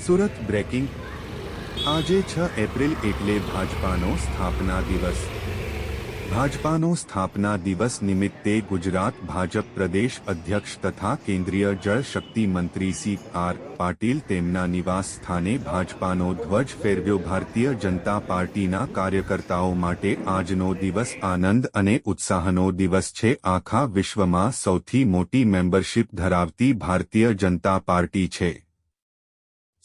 Surat breaking આજે 6 April એટલે ભાજપાનો સ્થાપના દિવસ। ભાજપાનો સ્થાપના દિવસ નિમિત્તે ગુજરાત ભાજપ પ્રદેશ અધ્યક્ષ તથા કેન્દ્રીય જળ શક્તિ મંત્રી સી.આર. પાટીલ તેમના નિવાસ સ્થાને ભાજપાનો ધ્વજ ફેરવ્યો। ભારતીય જનતા પાર્ટીના કાર્યકર્તાઓ માટે આજનો દિવસ આનંદ અને ઉત્સાહનો દિવસ છે। આખા વિશ્વમાં સૌથી મોટી મેમ્બરશિપ ધરાવતી ભારતીય જનતા પાર્ટી છે।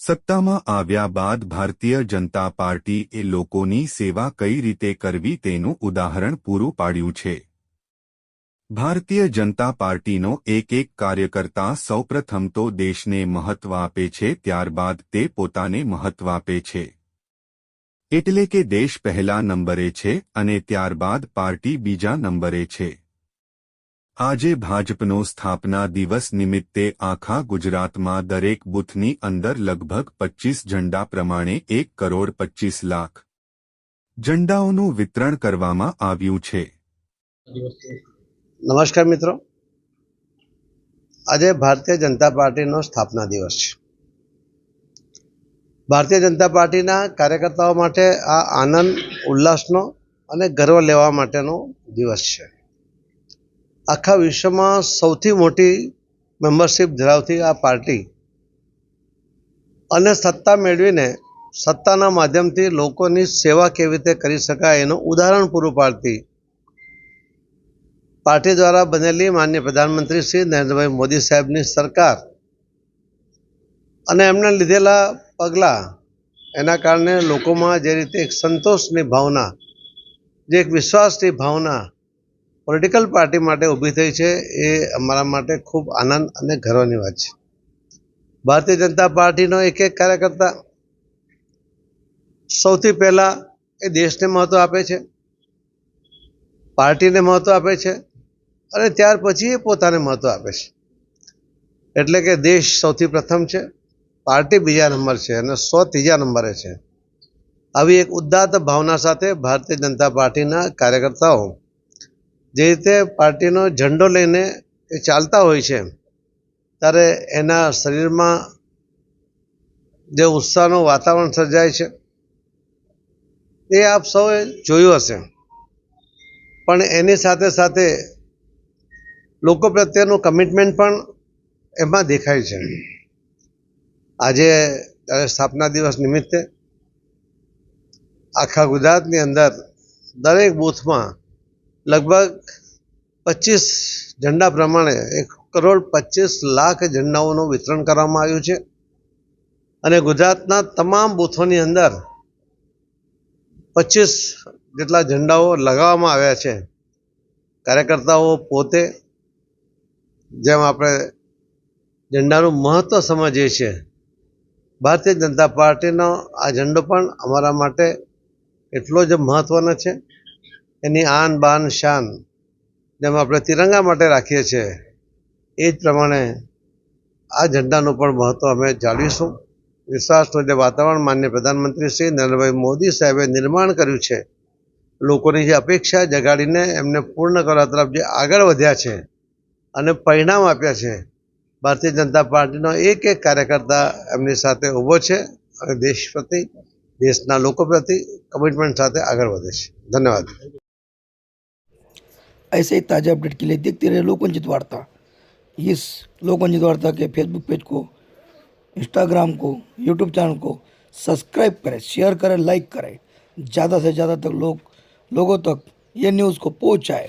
સત્તામાં આવ્યા બાદ ભારતીય જનતા પાર્ટીએ લોકોની સેવા કઈ રીતે કરવી તેનું ઉદાહરણ પૂરું પાડ્યું છે। ભારતીય જનતા પાર્ટીનો એક કાર્યકર્તા સૌપ્રથમ તો દેશને મહત્વ આપે છે, ત્યારબાદ તે પોતાને મહત્વ આપે છે। એટલે કે દેશ પહેલા નંબરે છે અને ત્યારબાદ પાર્ટી બીજા નંબરે છે। આજે ભાજપનો સ્થાપના દિવસ નિમિત્તે આખા ગુજરાતમાં દરેક બૂથની અંદર લગભગ 25 ઝંડા પ્રમાણે 1,25,00,000 ઝંડાઓનું વિતરણ કરવામાં આવ્યું છે। નમસ્કાર મિત્રો, આજે ભારતીય જનતા પાર્ટીનો સ્થાપના દિવસ છે। ભારતીય જનતા પાર્ટીના કાર્યકર્તાઓ માટે આ આનંદ ઉલ્લાસનો અને ગર્વ લેવા માટેનો દિવસ છે। આખા વિશ્વમાં સૌથી મોટી મેમ્બરશિપ ધરાવતી આ પાર્ટી અને સત્તા મેળવીને સત્તાના માધ્યમથી લોકોની સેવા કેવી રીતે કરી શકાય એનું ઉદાહરણ પૂરું પાડતી પાર્ટી દ્વારા બનેલી માનનીય પ્રધાનમંત્રી શ્રી નરેન્દ્રભાઈ મોદી સાહેબની સરકાર અને એમણે લીધેલા પગલાં એના કારણે લોકોમાં જે રીતે એક સંતોષની ભાવના, જે એક વિશ્વાસની ભાવના પોલિટિકલ પાર્ટી માટે ઊભી થઈ છે, એ અમારા માટે ખૂબ આનંદ અને ગર્વની વાત છે। ભારતીય જનતા પાર્ટીનો એક કાર્યકર્તા સૌથી પહેલાં એ દેશને મહત્ત્વ આપે છે, પાર્ટીને મહત્ત્વ આપે છે અને ત્યાર પછી એ પોતાને મહત્ત્વ આપે છે। એટલે કે દેશ સૌથી પ્રથમ છે, પાર્ટી બીજા નંબર છે અને ત્રીજા નંબરે છે। આવી એક ઉદાત્ત ભાવના સાથે ભારતીય જનતા પાર્ટીના કાર્યકર્તાઓ જે રીતે પાર્ટીનો ઝંડો લઈને એ ચાલતા હોય છે, ત્યારે એના શરીરમાં જે ઉત્સાહનું વાતાવરણ સર્જાય છે એ આપ સૌએ જોયું હશે। પણ એની સાથે સાથે લોકો પ્રત્યેનું કમિટમેન્ટ પણ એમાં દેખાય છે। આજે સ્થાપના દિવસ નિમિત્તે આખા ગુજરાતની અંદર દરેક બૂથમાં લગભગ 25 ઝંડા પ્રમાણે 1,25,00,000 ઝંડાઓનું વિતરણ કરવામાં આવ્યું છે અને ગુજરાતના તમામ બૂથોની અંદર 25 જેટલા ઝંડાઓ લગાવવામાં આવ્યા છે। કાર્યકર્તાઓ પોતે જેમ આપણે ઝંડાનું મહત્ત્વ સમજીએ છીએ, ભારતીય જનતા પાર્ટીનો આ ઝંડો પણ અમારા માટે એટલો જ મહત્ત્વનો છે। એની આન બાન શાન જેમ આપણે તિરંગા માટે રાખીએ છીએ એ જ પ્રમાણે આ ઝંડાનું પણ મહત્ત્વ અમે જાળવીશું। વિશ્વાસનું જે વાતાવરણ માનનીય પ્રધાનમંત્રી શ્રી નરેન્દ્રભાઈ મોદી સાહેબે નિર્માણ કર્યું છે, લોકોની જે અપેક્ષા જગાડીને એમને પૂર્ણ કરવા તરફ જે આગળ વધ્યા છે અને પરિણામ આપ્યા છે, ભારતીય જનતા પાર્ટીનો એક કાર્યકર્તા એમની સાથે ઊભો છે અને દેશ પ્રતિ, દેશના લોકો પ્રતિ કમિટમેન્ટ સાથે આગળ વધે છે। धन्यवाद। ऐसे ही ताज़ा अपडेट के लिए देखते रहे लोकरंजित वार्ता। इस लोकरंजित वार्ता के फेसबुक पेज को, इंस्टाग्राम को, यूट्यूब चैनल को सब्सक्राइब करें, शेयर करें, लाइक करें। ज़्यादा से ज़्यादा तक लोगों तक ये न्यूज़ को पहुँचाएं।